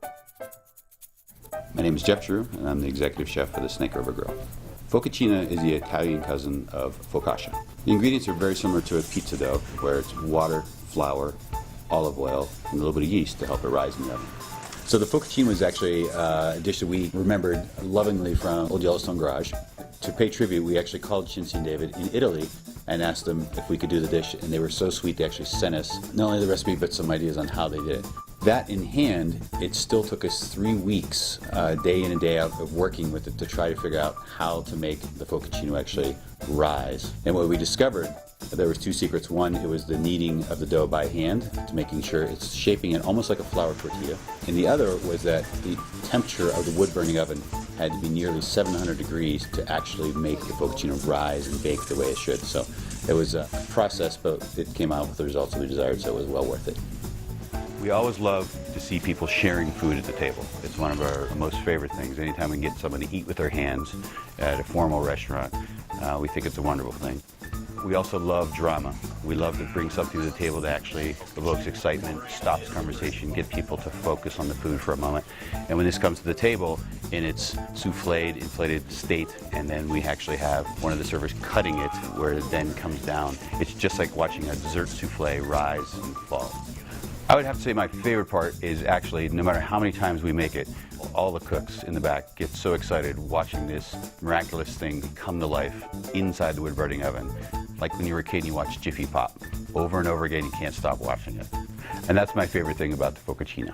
My name is Jeff Drew, and I'm the executive chef for the Snake River Grill. Foccacina is the Italian cousin of focaccia. The ingredients are very similar to a pizza dough, where it's water, flour, olive oil, and a little bit of yeast to help it rise in the oven. So the focaccia was actually a dish that we remembered lovingly from Old Yellowstone Garage. To pay tribute, we actually called Cincy and David in Italy and asked them if we could do the dish, and they were so sweet they actually sent us not only the recipe but some ideas on how they did it. That in hand, it still took us 3 weeks, day in and day out, of working with it to try to figure out how to make the focaccia actually rise. And what we discovered, there was 2 secrets. One, it was the kneading of the dough by hand, to making sure it's shaping it almost like a flour tortilla. And the other was that the temperature of the wood-burning oven had to be nearly 700 degrees to actually make the focaccia rise and bake the way it should. So it was a process, but it came out with the results we desired, so it was well worth it. We always love to see people sharing food at the table. It's one of our most favorite things. Anytime we can get someone to eat with their hands at a formal restaurant, we think it's a wonderful thing. We also love drama. We love to bring something to the table that actually evokes excitement, stops conversation, get people to focus on the food for a moment. And when this comes to the table in its souffled, inflated state, and then we actually have one of the servers cutting it where it then comes down, it's just like watching a dessert souffle rise and fall. I would have to say my favorite part is actually, no matter how many times we make it, all the cooks in the back get so excited watching this miraculous thing come to life inside the wood-burning oven. Like when you were a kid and you watched Jiffy Pop. Over and over again, you can't stop watching it. And that's my favorite thing about the focaccia.